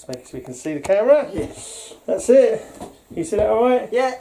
Just make it so we can see the camera. Yes. That's it. You see that alright? Yeah.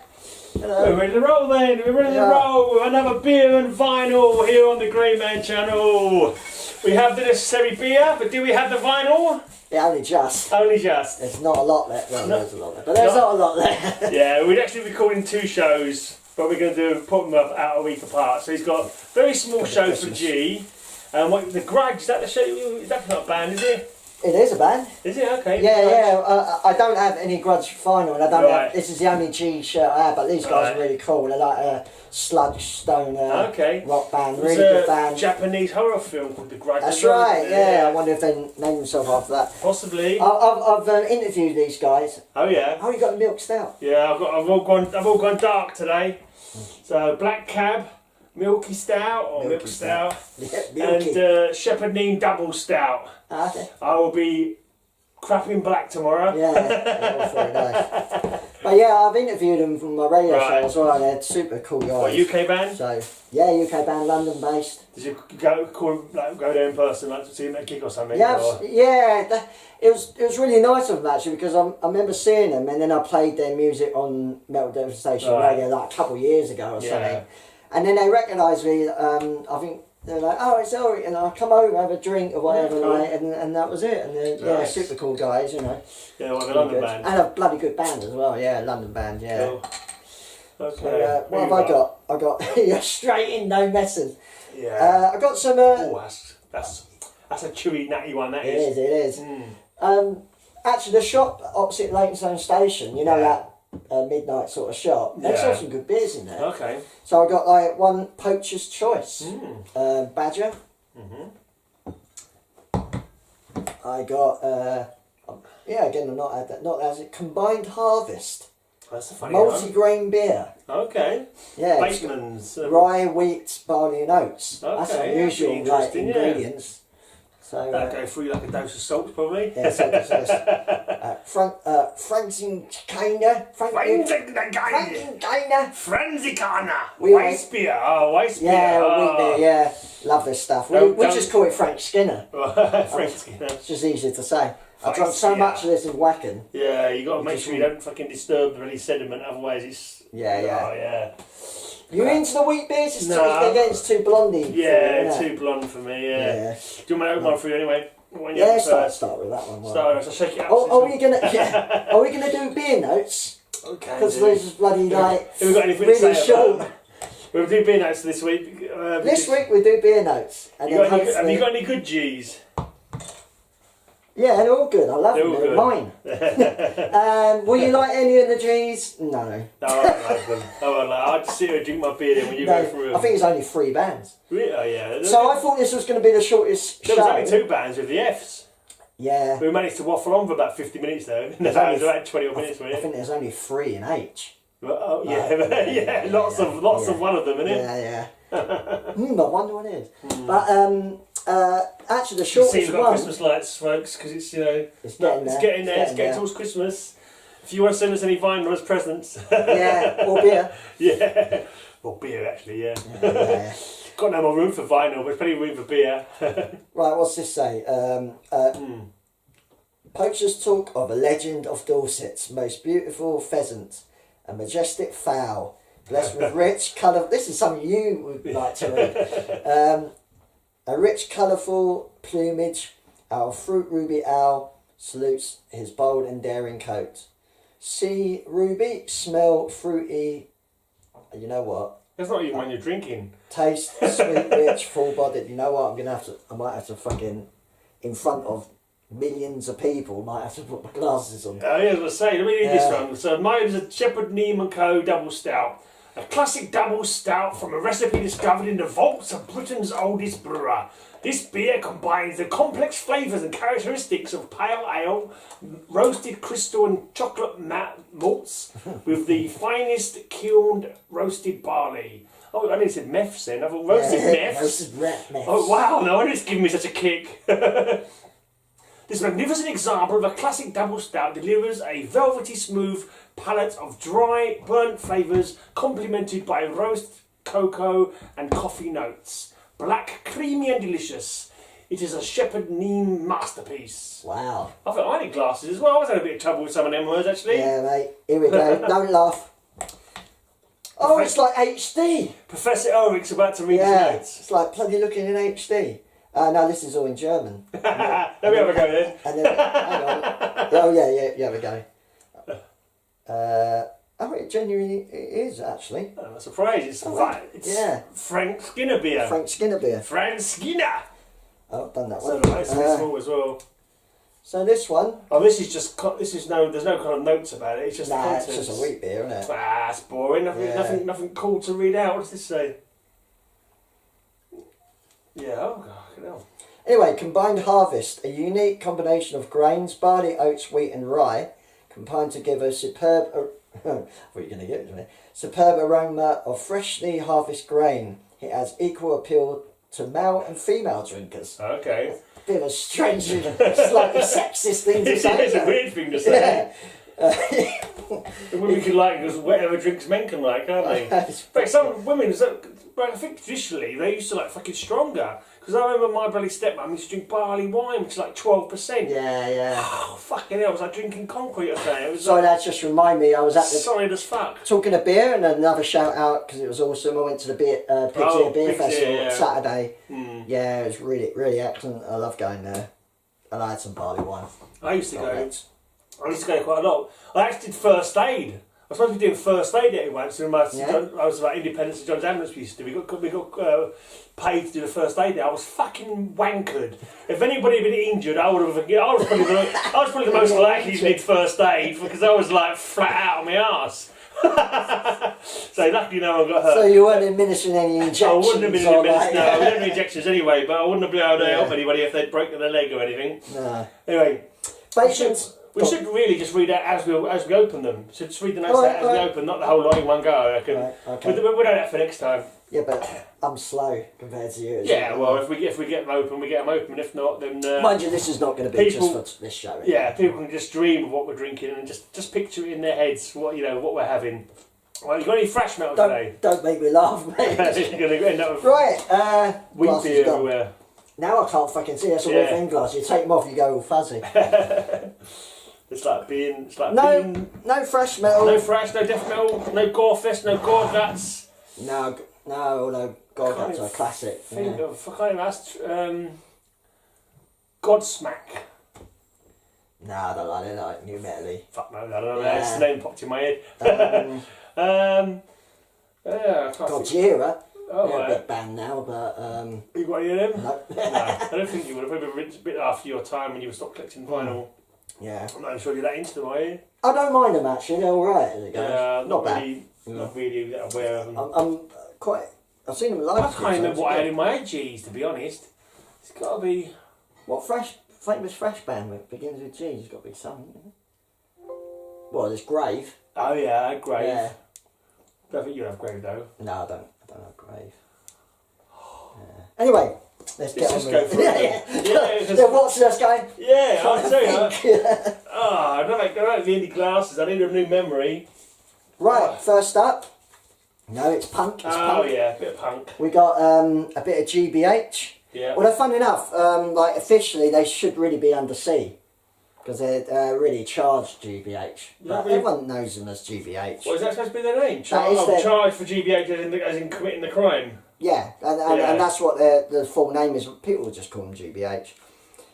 Hello. We're ready to roll then. We're ready to roll with another beer and vinyl here on the Grey Man channel. We have the necessary beer, but do we have the vinyl? Yeah, only just. Only just. There's not a lot there. Well, there's a lot there, but there's not a lot there. Yeah, we're actually recording 2 shows, but we're going to put them up out a week apart. So he's got very small shows for G. And what the Grudge, is that the show? That's not a band, is it? It is a band. Is it? Okay. Yeah. I don't have any Grudge vinyl, and I don't Right. have. This is the only G shirt I have, but these guys are really cool. They're like a sludge stoner rock band, really good band. Japanese horror film called The Grudge. That's right. Yeah. I wonder if they named themselves after that. Possibly. I've interviewed these guys. Oh yeah. Oh, you got the milk stout. Yeah, I've all gone dark today. So black cab, milky stout or milk stout, Yeah, and shepherdine double stout. Okay. I will be crapping black tomorrow. Yeah, all very nice. But yeah, I've interviewed them from my radio show as well. They're super cool guys. What, UK band? So yeah, UK band, London based. Did you go there in person, like to see them at a gig or something? Yeah, or? it was really nice of them actually, because I remember seeing them, and then I played their music on Metal Devastation radio like a couple of years ago or something, and then they recognised me. I think they're like, "Oh, it's Elric," and I come over, have a drink or whatever, and that was it. And they're super cool guys, you know. Yeah, well, the London band. And a bloody good band as well. Yeah, London band. Yeah. Cool. Okay. So, what have I got? I got you're straight in, no messing. Yeah. I got some. That's a chewy, natty one. That is. It is. Actually, the shop opposite Leytonstone Station, you know that midnight sort of shop. They sell some good beers in there. Okay. So I got like one Poacher's Choice, Badger. I got again I'm not as it Combined Harvest. That's a funny multi-grain beer. Okay. Yeah. Bateman's. Rye, wheat, barley and oats. Okay, That's unusual like ingredients. So that'll go through like a dose of salt, probably. Yeah, so Franzikana. Franzikana. Weiss beer. Oh, Weiss beer. Yeah, wheat beer, yeah. Love this stuff. We just call it Frank Skinner. Frank Skinner. It's just easier to say. I've drunk so much of this in Wacken. Yeah, you got to make sure you don't fucking disturb any sediment, otherwise it's... Yeah. You into the wheat beers? It's too blondie. Yeah, too blonde for me, yeah. Do you want me to open one for you anyway? Start with that one. So shake it up. Are we gonna do beer notes? Okay. Because those bloody like have we got anything really to say short. about we'll do beer notes this week. This week we do beer notes. And have you got any good G's? Yeah, they're all good. I love them. They're mine. Will you like any of the G's? No. No, I don't like them. I'll just sit here and drink my beer then when you go through them. I think it's only 3 bands. Really? Oh, yeah. So I thought this was going to be the shortest show. There was only 2 bands with the F's. Yeah. We managed to waffle on for about 50 minutes though. It was about 20 minutes. I think there's only 3 in H. Oh, yeah. Lots of one of them, isn't it? Yeah. I wonder what it is. But actually, the shortest we've got one. Christmas lights, folks, because it's it's getting there. It's getting towards Christmas. If you want to send us any vinyl as presents, or beer. Yeah, or beer actually. Yeah. Got no more room for vinyl, but plenty of room for beer. Right, what's this say? Poachers talk of a legend of Dorset's most beautiful pheasant, a majestic fowl, blessed with rich colour. This is something you would like to read. A rich, colourful plumage, our fruit ruby owl salutes his bold and daring coat. See ruby, smell fruity. You know what? That's not even when you're drinking. Taste sweet, rich, full-bodied. You know what? I might have to fucking, in front of millions of people, might have to put my glasses on. Oh, yeah, as I say, let me read this one. So mine is a Shepherd Neame & Co. double stout. A classic double stout from a recipe discovered in the vaults of Britain's oldest brewer. This beer combines the complex flavours and characteristics of pale ale, roasted crystal and chocolate malts with the finest kilned roasted barley. Oh, I didn't say meths then. I thought roasted meths. Roasted meths. Oh, wow. No wonder it's giving me such a kick. This magnificent example of a classic double stout delivers a velvety smooth palette of dry, burnt flavours complemented by roast cocoa and coffee notes. Black, creamy and delicious. It is a Shepherd Neem masterpiece. Wow. I thought I need glasses as well. I was having a bit of trouble with some of them words actually. Yeah, mate. Here we go. Don't laugh. Oh, it's like HD. Professor Elric's about to read his notes. It's like bloody looking in HD. No, this is all in German. Let me have a go then. And then, hang on. Oh, yeah, we go. Oh, it genuinely is, actually. I'm surprised. It's Frank Skinner beer. Frank Skinner beer. Frank Skinner. Oh, I've done that So one. nice and small as well. So this one. Oh, this is just. There's no kind of notes about it. It's just the contents. It's just a wheat beer, isn't it? Ah, it's boring. Nothing cool to read out. What does this say? Yeah. Oh God. Hell. Anyway, combined harvest, a unique combination of grains, barley, oats, wheat, and rye, combined to give a superb. What are you going to get to me? Superb aroma of freshly harvested grain. It has equal appeal to male and female drinkers. Okay. Bit of a strange, slightly sexist thing to say. Yeah, it's a weird thing to say. The women can like because whatever drinks men can like, can't they? But some women, I think traditionally they used to like fucking stronger. Because I remember my bloody stepmum used to drink barley wine, which is like 12%. Yeah. Oh, fucking hell, it was like drinking concrete or something. It was Sorry, that just remind me, I was at the... solid as fuck. Talking of beer, and another shout out, because it was awesome, I went to the Pig's Ear Beer Festival on Saturday. Yeah, it was really, really excellent. I love going there. And I had some barley wine. I used to go quite a lot. I actually did first aid. I was supposed to be doing first aid at it once. I was like Independence of John's Ambulance we used to do. We got paid to do the first aid there. I was fucking wankered. If anybody had been injured, I was probably the most likely to need first aid because I was like flat out on my arse. So luckily no one got hurt. So you weren't administering any injections? I wouldn't have been administering. No, we didn't have injections anyway. But I wouldn't have been able to help anybody if they'd broken their leg or anything. No. Anyway, patients. We should really just read out as we open them. So just read the notes out as we open, not the whole lot in one go, I reckon. Right, okay. We'll do that for next time. Yeah, but I'm slow compared to you. Well, if we get them open, we get them open. If not, then... mind you, this is not going to be just for this show. Yeah, people can just dream of what we're drinking and just picture it in their heads, what we're having. Well, you got any fresh metal today? Don't make me laugh, mate. You're going to end up with... Right, wheat beer everywhere. Now I can't fucking see. That's a red thing glass. You take them off, you go all fuzzy. It's like being... No fresh metal. No fresh, no death metal, no gore fest, no gore guts. No, gore guts are classic. I can't even ask... Godsmack. Nah, I don't like it, like new metal-y. Fuck no, I don't know. It's the name popped in my head. Gojira. Oh, they're a big band now, but... You got any of them? No. No, I don't think you would have. Probably a bit after your time when you stopped collecting vinyl. Yeah. I'm not sure you're that into them, are you? I don't mind them actually, they're alright as it goes. Yeah, not bad. Really, not really aware of them. I'm quite... I've seen them live. I can't remember what I had in my AGs, to be honest. It's got to be... What famous fresh band with begins with G? There's got to be some. Well, there's Grave. Oh yeah, Grave. Yeah. I don't think you have Grave though. No, I don't have Grave. Anyway, let's get on just go for it. They're watching us going. Yeah, I'll tell you. I don't like the indie glasses. I need a new memory. Right, first up. No, it's punk. Punk. Yeah, a bit of punk. We got a bit of GBH. Yeah. Well, fun enough, like officially they should really be under C. Because they're really charged GBH. But everyone knows them as GBH. Well, is that supposed to be their name? Charged for GBH as in committing the crime? Yeah, and that's what the full name is. People just call them GBH.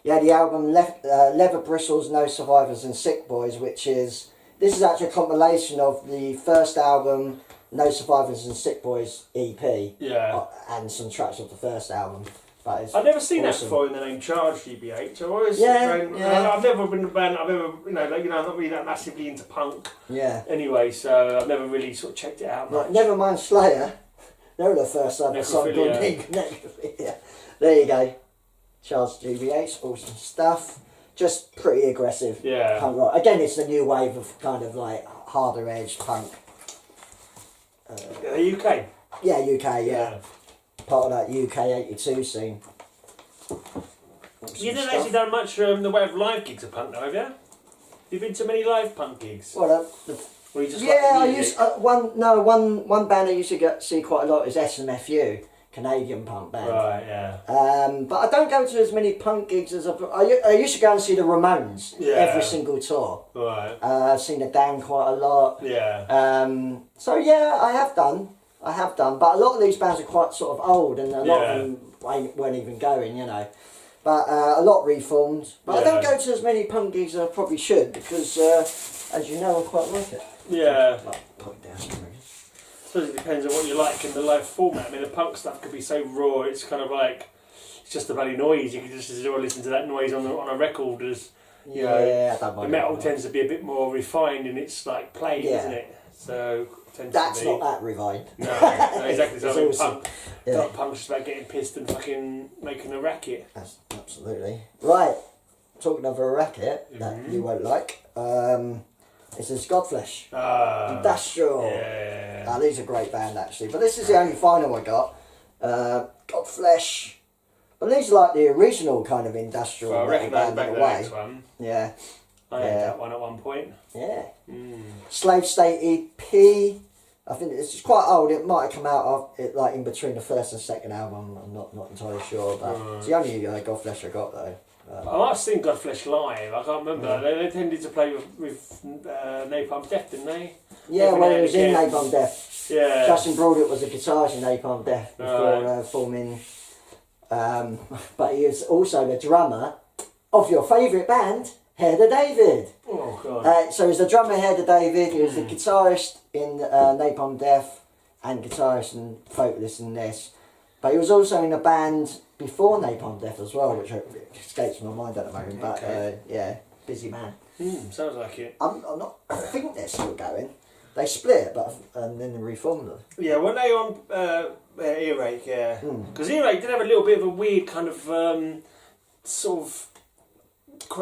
Yeah, the album Leather Bristles, No Survivors and Sick Boys, this is actually a compilation of the first album, No Survivors and Sick Boys EP. Yeah. And some tracks of the first album. I've never seen that before in the name Charge GBH. I've always I've never been in a band. I've ever I'm not really that massively into punk. Yeah. Anyway, so I've never really sort of checked it out much. Never mind Slayer. They were the first ever song called Necrophilia. There you go. Charge GBH, awesome stuff. Just pretty aggressive punk rock. Again, it's the new wave of kind of like harder edge punk. The UK. Yeah, UK. Yeah. Part of that UK 82 scene. You haven't actually done much the way of live gigs of punk, though, have you? You've been to many live punk gigs? Well, or you just I used one band I used to see quite a lot is SMFU. Canadian punk band. Right, yeah. But I don't go to as many punk gigs as I used to go and see the Ramones every single tour. Right. I've seen the Dan quite a lot. Yeah. So yeah, I have done. But a lot of these bands are quite sort of old, and a lot of them weren't even going, you know. But a lot reformed. But I don't go to as many punk gigs as I probably should because, as you know, I quite like it. Yeah. Put it down. I suppose it depends on what you like in the live format. I mean, the punk stuff could be so raw. It's kind of like it's just a bloody noise. You can just as well listen to that noise on a record as you know. I don't mind the metal tends to be a bit more refined in its like playing, isn't it? So that's not that refined. No, exactly. So punk's just about getting pissed and fucking making a racket. Absolutely right. Talking of a racket that you won't like. This is Godflesh. Industrial. Yeah. These are a great band actually, but this is the only vinyl I got. Godflesh. But these are like the original kind of industrial I recognise back in the a way. next one. Yeah. I had that one at one point. Yeah. Slave State EP. I think it's just quite old. It might have come out of it like in between the first and second album. I'm not entirely sure, but it's the only Godflesh I got though. I might have seen Godflesh live. I can't remember. They tended to play with Napalm Death, didn't they? Yeah, well, it was in Napalm Death. Yeah. Justin Broadett was a guitarist in Napalm Death before forming. But he was also the drummer of your favourite band, Heather David. Oh God. So he was the drummer Heather David. He was the guitarist in Napalm Death and guitarist and vocalist in this. But he was also in a band before Napalm Death as well, which escapes my mind at the moment. But busy man. Sounds like it. I'm not. I think they're still going. They split, and then they reformed them. Yeah, weren't they on Earache? Yeah, because Earache did have a little bit of a weird kind of sort of.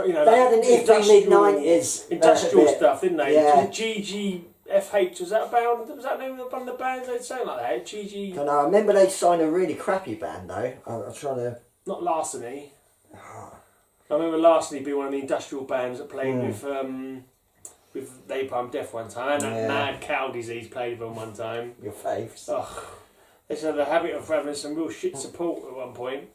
You know, they had an iffy mid-90s industrial stuff, didn't they? Yeah. GGFH, was that a band? Was that the name of one of the bands they'd say like that? GG. I don't know. I remember they signed a really crappy band though. I'm trying to. Not Larceny. I remember Larceny being one of the industrial bands that played with Napalm Death one time. And that Mad Cow Disease played with them one time. Your faves. Ugh. They just had the habit of having some real shit support at one point.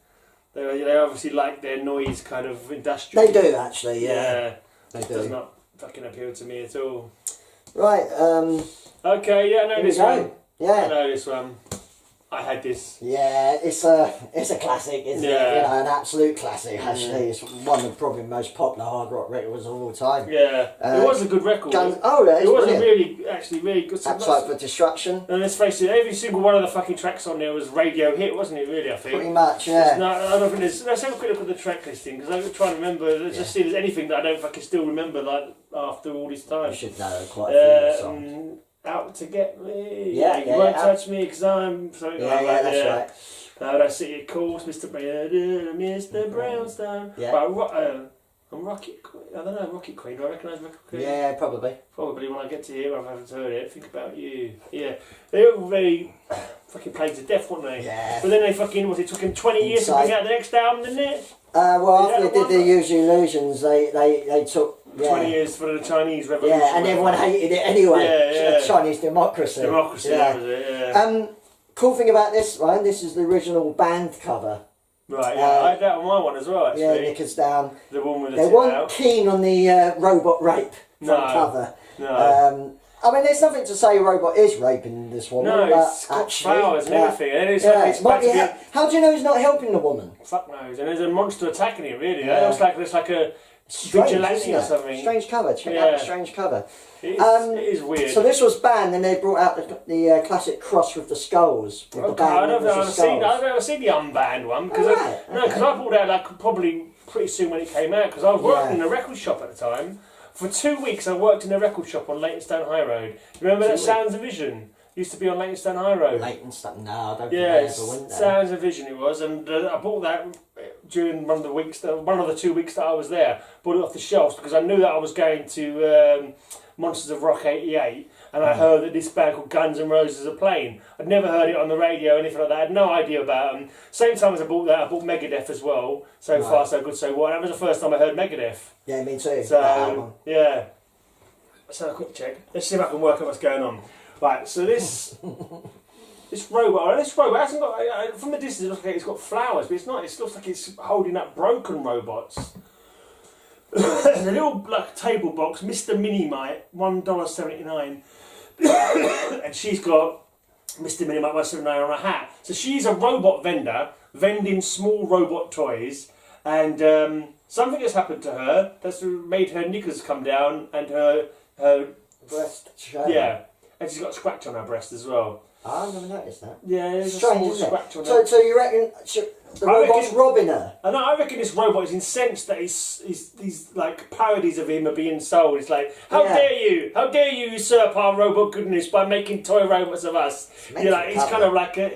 They obviously like their noise kind of industrial. They do actually, yeah. They do. Does not fucking appeal to me at all. Right. Okay, yeah, I know this one. Yeah. I know this one. I had this. Yeah, it's a classic, isn't it? You know, an absolute classic. Actually, it's one of the probably most popular hard rock records of all time. Yeah, it was a good record. Yeah, it was a really good. Appetite for Destruction. And let's face it, every single one of the fucking tracks on there was radio hit, wasn't it? Really, I think. Pretty much, yeah. I don't think there's. Let's have a quick look at the track listing because I'm trying to remember. Let's just see if there's anything that I don't fucking still remember like after all this time. You should know quite a few songs. Out to get me. Yeah, you won't touch me because I'm something like that. That's right. That's it, of course, Mr. Brownstone. Yeah. But I'm Rocket Queen. I don't know, Rocket Queen. Do I recognise Rocket Queen? Yeah, probably. Probably when I get to here, I haven't heard it. Think about you. Yeah. They were very fucking played to death, weren't they? Yeah. But then they fucking, it took them 20 years to bring out the next album, didn't it? Well, after they did the Use Illusions, they took 20 years for the Chinese Revolution. Yeah, and everyone hated it anyway. Yeah. Chinese democracy. That was it, yeah. Cool thing about this one, this is the original band cover. Right, yeah, I had that on my one as well, actually. Yeah, Knickers Down. The one with the They weren't keen on the robot rape front cover. No. I mean, there's nothing to say a robot is raping this woman. No, but it's got flowers and everything. And it's how do you know he's not helping the woman? Fuck knows. And there's a monster attacking him, really. Yeah. It looks like a vigilante or something. Strange cover. Check out the strange cover. It is weird. So this was banned, and they brought out the classic cross with the skulls. With okay, I don't know. I've never seen the unbanned one because I bought that like probably pretty soon when it came out because I was working in a record shop at the time. For 2 weeks, I worked in a record shop on Leytonstone High Road. Remember that Sounds of Vision? Used to be on Leytonstone High Road. Leytonstone? No, I don't think I ever went there. Sounds of Vision it was, and I bought that during one of the 2 weeks that I was there. Bought it off the shelves because I knew that I was going to Monsters of Rock '88, and I heard that this band called Guns N' Roses are playing. I'd never heard it on the radio or anything like that. I had no idea about them. Same time as I bought that, I bought Megadeth as well. So Far, So Good, So What. That was the first time I heard Megadeth. Yeah, me too. So, yeah. Let's have a quick check. Let's see if I can work out what's going on. Right, so this This robot hasn't got. From the distance, it looks like it's got flowers, but it's not. It looks like it's holding up broken robots. There's a little like table box, Mr. Minimite, $1.79, and she's got Mr. Minimite $1.79 on a hat. So she's a robot vendor vending small robot toys, and something has happened to her that's made her knickers come down and her breast show. Yeah, and she's got a scratch on her breast as well. I never noticed that. Yeah, there's strange, a small isn't scratch it? on her. So you reckon the robot's robbing her? And I reckon this robot is incensed that these like parodies of him are being sold. It's like, how dare you usurp our robot goodness by making toy robots of us? You're like, he's kind of like and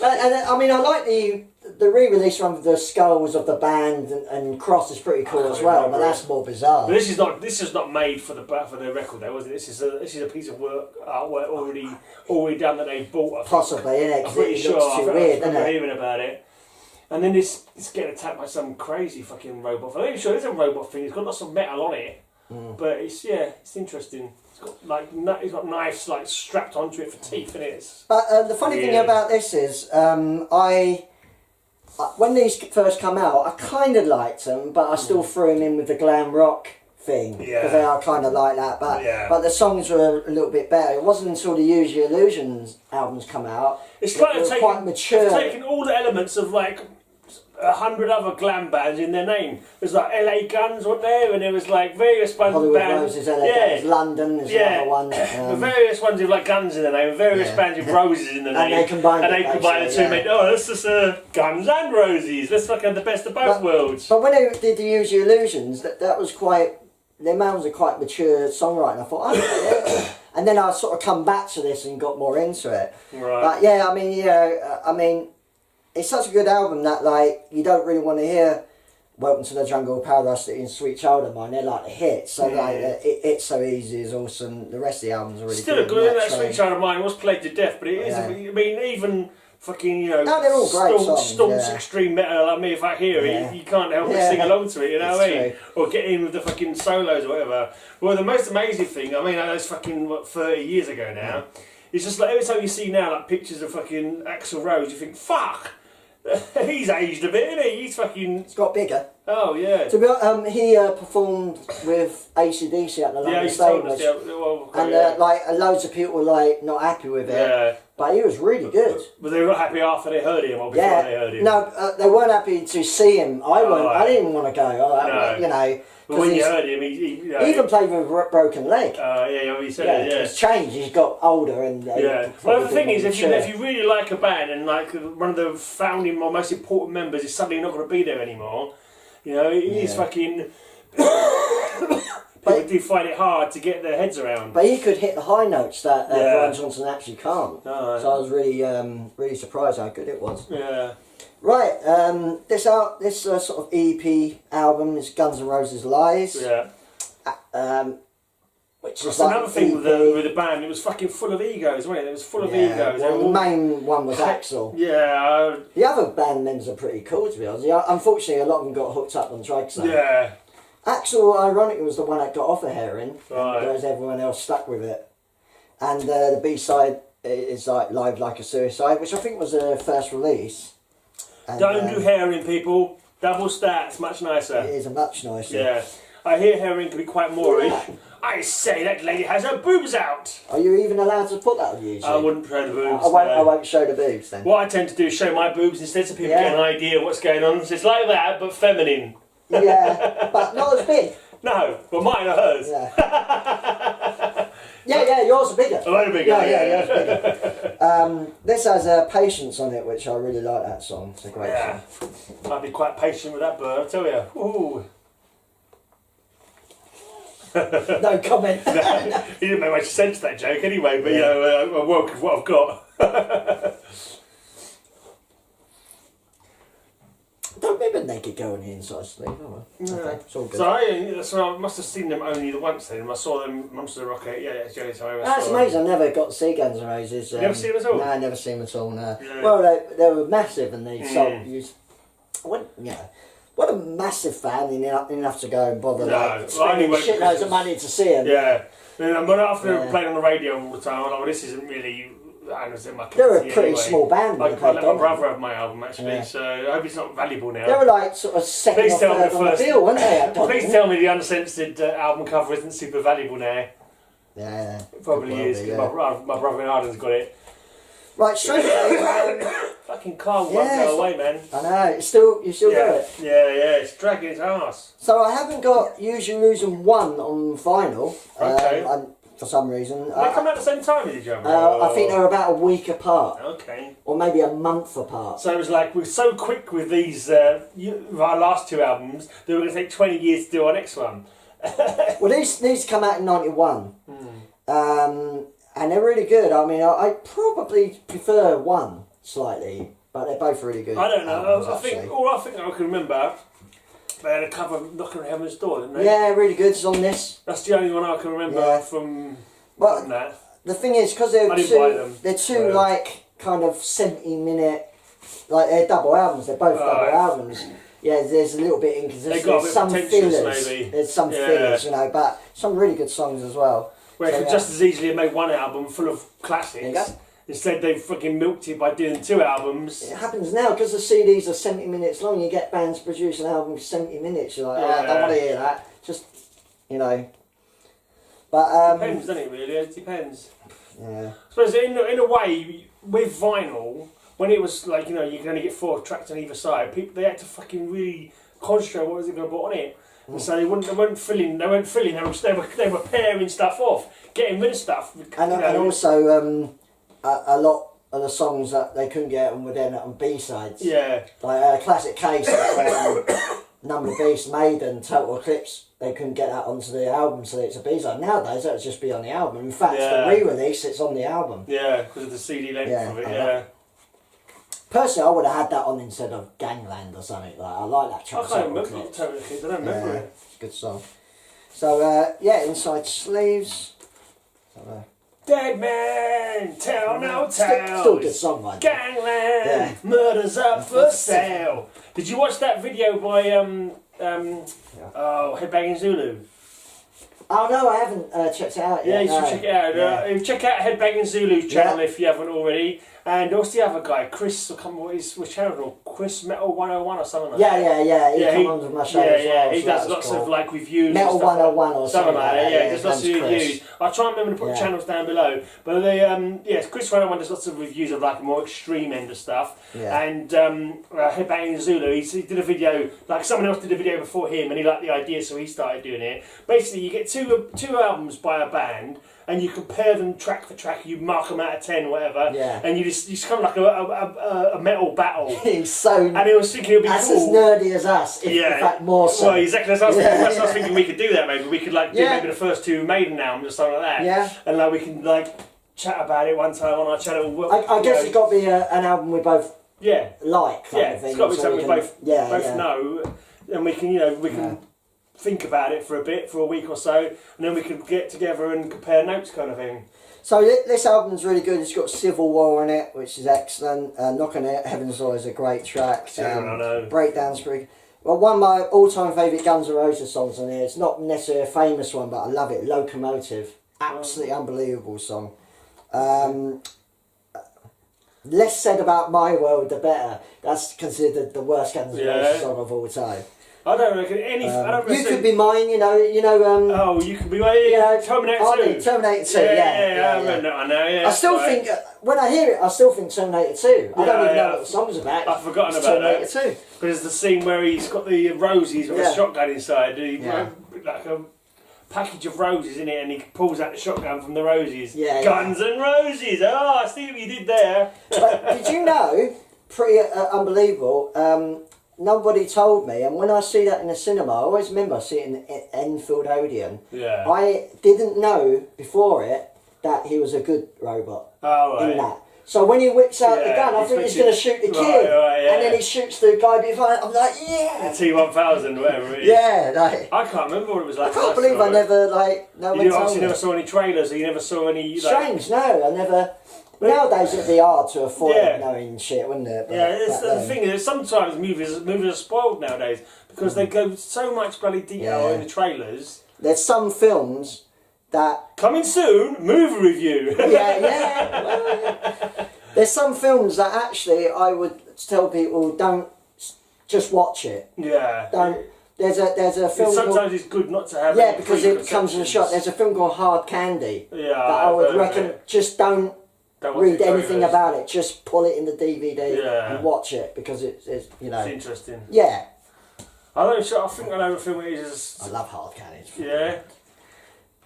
I mean, I like the re-release one of the skulls of the band and cross is pretty cool as well, but that's more bizarre. But this is not made for the record though, was it? This is a piece of artwork already done that they bought. Possibly, innit? I'm pretty sure. Looks too weird, I remember hearing about it. And then it's getting attacked by some crazy fucking robot. I'm not sure it's a robot thing. It's got lots of metal on it, but it's interesting. It's got knives like strapped onto it for teeth in it. But the funny thing about this is, when these first come out, I kind of liked them, but I still threw them in with the glam rock thing because they are kind of like that. But the songs were a little bit better. It wasn't until the Use Your Illusions albums come out. It's kind of quite mature. It's taken all the elements of like 100 other glam bands in their name. There's like LA Guns, weren't there? And there was like various bands. Hollywood Roses, LA Guns, London is another one. Various ones with like guns in their name, various bands with roses in their name. And they combined the two and made, let's just Guns and Roses. Let's fucking the best of both worlds. But when they did the Use Your Illusions, that was quite, their albums are quite mature songwriting. I thought, and then I sort of come back to this and got more into it. Right. But yeah, I mean, it's such a good album that like you don't really want to hear Welcome to the Jungle, Paradise City and Sweet Child of Mine. They're like the hits. So like It's So Easy is awesome. The rest of the albums are really still good. Still good. That Sweet Child of Mine was played to death, but it is. I mean, even fucking no, they're all great songs. Stomps extreme metal like me. If I hear it, you can't help but sing along to it. You know what I mean? Or get in with the fucking solos or whatever. Well, the most amazing thing, I mean, that's fucking 30 years ago now. It's just like every time you see now like pictures of fucking Axl Rose, you think, fuck. He's aged a bit, isn't he? He's fucking... It's got bigger. Oh, yeah. To be he performed with AC/DC at the London Stage. And loads of people were like not happy with it. Yeah. But he was really good. But they were not happy after they heard him or before they heard him? No, they weren't happy to see him. I didn't want to go. You know... But when you heard him, he even played with a broken leg. He said it, It's changed. He's got older and... Well, the thing is, if you really like a band and like one of the founding or most important members is suddenly not going to be there anymore, you know, it is fucking... People do find it hard to get their heads around. But he could hit the high notes that Brian Johnson actually can't. So I was really surprised how good it was. Yeah. Right, this sort of EP album is Guns N' Roses Lies. Yeah. Which is like another thing with the band. It was fucking full of egos, wasn't it? It was full of egos. Well, the main one was Axl. Yeah. The other band members are pretty cool, to be honest. Unfortunately, a lot of them got hooked up on drugs. Yeah. Axl, ironically, was the one that got off of heroin, whereas everyone else stuck with it. And the B-side is like Live Like a Suicide, which I think was their first release. And, don't do heroin, people. Double stats, much nicer. It is a much nicer. Yeah. I hear heroin can be quite moorish. I say that lady has her boobs out. Are you even allowed to put that on YouTube? I wouldn't show the boobs. I won't show the boobs then. What I tend to do is show my boobs instead so people get an idea of what's going on. So it's like that, but feminine. Yeah, but not as big. No, but mine are hers. Yeah, yours are bigger. A lot bigger. Yeah, yours bigger. This has Patience on it, which I really like that song. It's a great song. Might be quite patient with that bird, I tell you. Ooh. No comment. He didn't make much sense, that joke, anyway, but you know, I work with what I've got. Don't remember Naked Girl in the Inside Sleep. Oh, well. Okay, it's all good. So I must have seen them only the once then. I saw them Monster Rocket. Yeah, Johnny Tyler. That's amazing. I never got to see Guns N' Roses. Never seen them at all? No, I never seen them at all, no. Yeah. Well, they were massive and they sold... What a massive fan, you didn't have to go and bother spending shitloads of money to see them. Yeah. And after playing on the radio all the time, I'm like, well, this isn't really I was in my They were a pretty anyway. small band. I when they played, let my didn't brother have my album actually, Yeah. so I hope it's not valuable now. they? They were like sort of second Please or tell me third the on the first- bill, weren't they? at Please Donington? tell me the uncensored album cover isn't super valuable now. Yeah, It probably could well is, be, because my brother in Ireland's got it. Right, strangely, Fucking car won't Yeah, go it's away, man. I know, you still do it. Yeah, it's dragging its ass. So I haven't got Use Your Illusion 1 on vinyl. Okay. For some reason. Did they come out at the same time as each other? I think they were about a week apart. Okay. Or maybe a month apart. So it was like, we're so quick with these, our last two albums, that we're going to take 20 years to do our next one. Well, these come out in 91. And they're really good. I mean, I probably prefer one slightly, but they're both really good. I don't know. albums, I actually. think all I can remember, they had a cover of Knocking on Heaven's Door, didn't they? Yeah, really good. It's on this. That's the only one I can remember Yeah. from But that. the thing is, because they're I didn't buy them. they're two So- like kind of 70-minute, like they're double albums. They're both double Right. albums. Yeah, there's a little bit inconsistent. They got a There's bit some pretentious, fillers. maybe. There's some Yeah. fillers, you know, but some really good songs as well. Where So, they could yeah. just as easily have made one album full of There you classics. go. Instead, they fucking milked it by doing two albums. It happens now because the CDs are 70 minutes long. You get bands produce an album for 70 minutes. You're like, oh, I don't Yeah. want to hear that. Just, you know. But Depends, doesn't it? Really, it depends. yeah, I suppose in a way, with vinyl, when it was like, you know, you can only get 4 tracks on either side, people, they had to fucking really concentrate what was it going to put on it. And so they weren't filling, they were pairing stuff off, getting rid of stuff. and, you know. and also a lot of the songs that they couldn't get on were then on B-sides. Yeah. Like a classic case of Number Beast, Maiden, Total Eclipse. They couldn't get that onto the album, so it's a B-side. Nowadays, that would just be on the album. In fact, Yeah. the re-release, it's on the album. Yeah, because of the CD length Yeah, of it, I yeah. know. Personally, I would have had that on instead of Gangland or something. Like, I like that I track. can't remember Total Eclipse, I don't remember it. It's a good song. So, yeah, inside sleeves. So, Dead man, tell no still tales. a good song, man. Gangland, Yeah. murder's up for sale. Did you watch that video by Headbanging Zulu? Oh, no, I haven't checked it out Yeah, yet. you should no. check it out. Yeah. Check out Headbanging Zulu's channel Yeah. if you haven't already. And what's the other guy? Chris, I can't remember which channel? Chris Metal 101 or something like that. Yeah. He Yeah, come on to my show as well. he so does that was lots cool. of like reviews. Metal and stuff 101 or something like that. Yeah, he there's lots of comes Chris. reviews. I'll try and remember to put the Yeah. channels down below. But they, Chris 101 does lots of reviews of like more extreme end of stuff. Yeah. And Headbanging Zulu, he did a video, like someone else did a video before him, and he liked the idea, so he started doing it. Basically, you get two albums by a band, and you compare them track for track. You mark them out of 10, whatever. Yeah. And you just kind of like a metal battle. He's so... And I was thinking it'd be That's cool. as nerdy as us, if in fact more so. Well, exactly. That's what I was Yeah. thinking. That's what I was thinking. We could do that. Maybe we could like do Yeah. maybe the first two Maiden albums or something like that. Yeah. And like we can like chat about it one time on our channel. I guess it's got to be an album we both Yeah. like, kind Yeah. of thing. It's got to be so something we both know. know, and we can we can think about it for a week or so, and then we can get together and compare notes, kind of thing. So this album's really good. It's got Civil War in it, which is excellent. Knocking at Heaven's Door is a great track. I know. Breakdown's pretty. Well, one of my all-time favourite Guns N' Roses songs on here. It's not necessarily a famous one, but I love it. Locomotive, absolutely unbelievable song. Less said about My World, the better. That's considered the worst Guns N' Roses song of all time. I don't reckon any. I don't You reckon. Could Be Mine, you know. Oh, you could be. Yeah, Terminator 2. Terminator 2, Yeah, I remember that one now. Yeah, I still right. think, when I hear it, I still think Terminator 2. I don't even know what the song's about. I've forgotten It's about Terminator that. 2. But there's the scene where he's got the roses with a Yeah. shotgun inside. Yeah. Like a package of roses in it, and he pulls out the shotgun from the roses. Yeah, Guns and Roses. Oh, I see what you did there. But did you know, pretty unbelievable, nobody told me, and when I see that in the cinema, I always remember seeing it in Enfield Odeon. Yeah. I didn't know before it that he was a good robot Oh, right. in that. So when he whips out the Yeah, gun, I he's think he's thinking- going to shoot the Right, kid. right, yeah. And then he shoots the guy behind. I'm like, yeah! T1000, whatever it is. Yeah, like, I can't remember what it was I like. can't when believe saw I it. never, like, no one You told obviously me. never saw any trailers, or you never saw any. Like, Strange, no, I never... Nowadays it'd be hard to afford Yeah. knowing shit, wouldn't it? But Yeah, it's back the then- thing is sometimes movies are spoiled nowadays because they go so much bloody detail Yeah. in the trailers. There's some films that... Coming soon, movie review. Yeah. Well, yeah. There's some films that actually I would tell people don't just watch it. Yeah. Don't. There's a film. Sometimes it's good not to have. Yeah, because it comes in a shot. There's a film called Hard Candy. Yeah. That I would reckon just don't read anything trailers. about it. Just pull it in the DVD and watch it because it's It's interesting. Yeah. I think I know what film it is. I love Hard Candy. Yeah.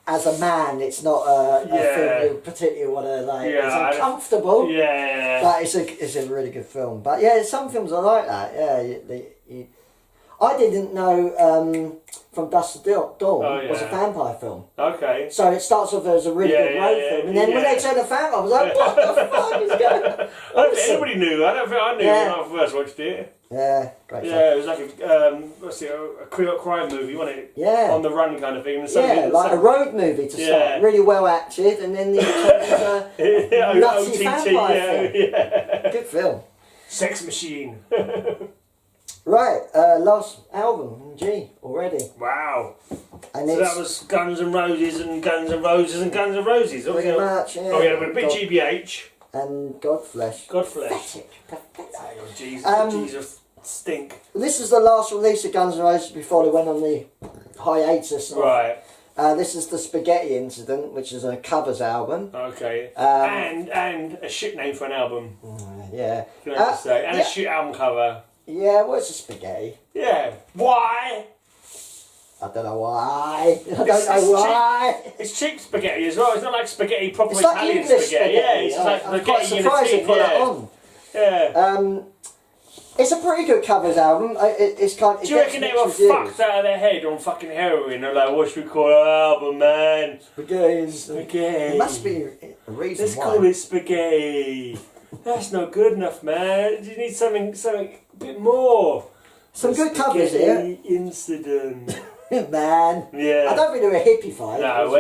As a man, it's not a film you particularly want to like. Yeah, it's uncomfortable. Yeah. But it's a really good film. But yeah, some films are like that. Yeah. I didn't know From Dusk to Dawn was a vampire film. Okay. So it starts off as a really good road film, and then when they turned the vampire, I was like, what the fuck is going on? I don't think anybody knew. I don't think I knew when I first watched it. Yeah, great film. Yeah, it was like a crime movie, wasn't it? Yeah. On the run kind of thing. And like a road movie to start. Really well acted, and then it turned into a nutty vampire film. Yeah. Good film. Sex Machine. Right, last album, G, already. Wow. And so that was Guns N' Roses and Guns N' Roses and Guns N' Roses. Pretty much, yeah. Oh yeah, with a bit GBH. And Godflesh. Pathetic. Pathetic. Jesus stink. This is the last release of Guns N' Roses before they went on the hiatus. Right. This is the Spaghetti Incident, which is a covers album. Okay. And a shit name for an album. Yeah. You have to say. And a shit album cover. Yeah, what's a spaghetti? Yeah. Why? I don't know why. I don't know why. Cheap. It's cheap spaghetti as well. It's not like spaghetti, proper It's Italian like English spaghetti. Yeah, it's like I'm quite spaghetti in a surprised they tin. put that on. Yeah. It's a pretty good covers album. It's kind of. Do you reckon they were fucked out of their head on fucking heroin? They're like, what should we call our album, man? Spaghetti. Spaghetti. There must be a reason Let's why. call it spaghetti. That's not good enough, man. You need something a bit more. Some good covers here. Incident. Man. Yeah. I don't think they're a hippie fight. No,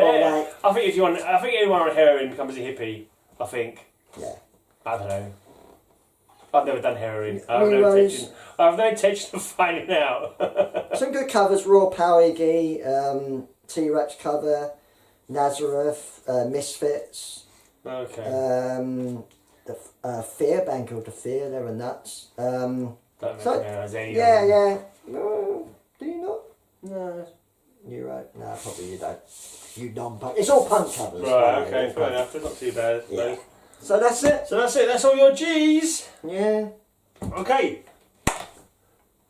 I think I think anyone on heroin becomes a hippie. I think. Yeah. I don't know. I've never done heroin. I have no intention of finding out. Some good covers: Raw Power Iggy, T-Rex cover, Nazareth, Misfits. Okay. The Fear band called The Fear. They were nuts. Don't recognize any. Yeah. No, do you not? No. You're right. No, probably you don't. You non-punk. It's all punk covers. Right. Okay. Fair enough. It's not too bad. Yeah. So that's it. That's all your G's. Yeah. Okay.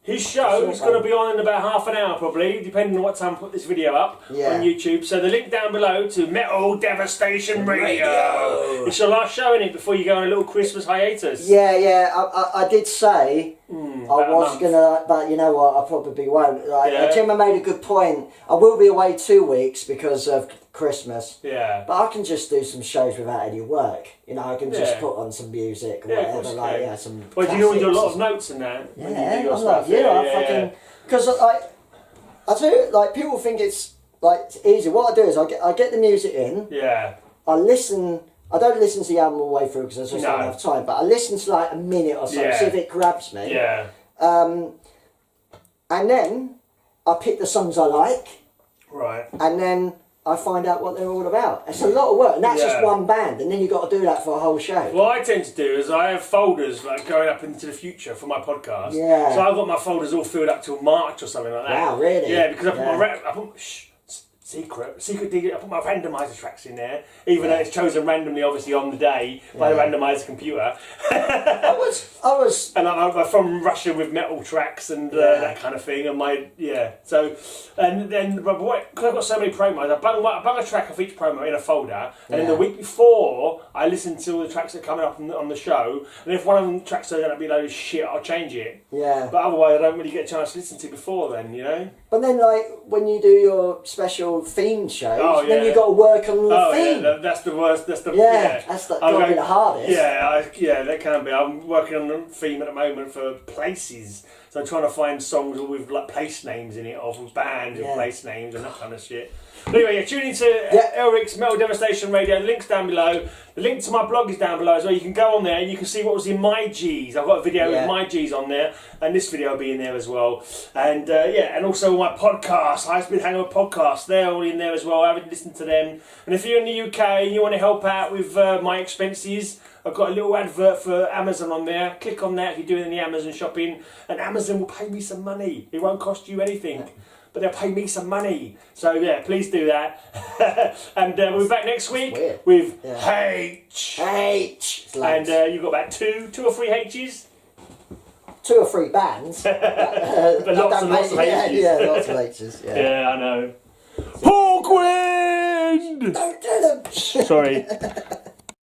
His show is going to be on in about half an hour, probably, depending on what time I put this video up on YouTube. So the link down below to Metal Devastation Radio. It's your last show, isn't it, before you go on a little Christmas hiatus? Yeah. I did say I was going to, but you know what, I probably won't. Gemma made a good point. I will be away 2 weeks because of Christmas. Yeah. But I can just do some shows without any work. You know, I can just put on some music or whatever. Some. Well, do you normally do a lot of notes in that? Yeah, I'm like, I because I tell you, like, people think it's like easy. What I do is I get the music in. Yeah. I listen. I don't listen to the album all the way through because I just don't have time. But I listen to like a minute or so, see if it grabs me. Yeah. And then I pick the songs I like. Right. And then I find out what they're all about. It's a lot of work, and that's just one band, and then you've got to do that for a whole show. What I tend to do is I have folders like going up into the future for my podcast. Yeah. So I've got my folders all filled up till March or something like that. Wow, really? Yeah, because I put secret DJ, I put my randomizer tracks in there, even though it's chosen randomly, obviously on the day by the randomizer computer. I was, and I'm from Russia with metal tracks and that kind of thing, and so and then because I've got so many promos, I bung a track of each promo in a folder, and then the week before I listen to all the tracks that are coming up on the show, and if one of them tracks are going to be a load of shit, I'll change it. Yeah. But otherwise, I don't really get a chance to listen to before then, you know. But then, like, when you do your special theme shows, then you've got to work on the theme. Yeah, that's the worst. That's the that's got to be the hardest. Yeah, that can be. I'm working on the theme at the moment for places, so I'm trying to find songs with like place names in it, or with bands with place names and that kind of shit. Anyway, yeah, tune into Elric's Metal Devastation Radio. The link's down below. The link to my blog is down below as well. You can go on there and you can see what was in my G's. I've got a video with my G's on there, and this video will be in there as well. And and also my podcast, High Speed Hangover podcast, they're all in there as well. I haven't listened to them. And if you're in the UK and you want to help out with my expenses, I've got a little advert for Amazon on there. Click on that if you're doing any Amazon shopping, and Amazon will pay me some money. It won't cost you anything. But they'll pay me some money. So yeah, please do that. And we'll be back next week with H. And you've got about two or three H's? 2 or 3 bands. But lots and lots of H's. Yeah, lots of H's. Yeah, yeah I know. Hawkwind! Don't tell them! Sorry.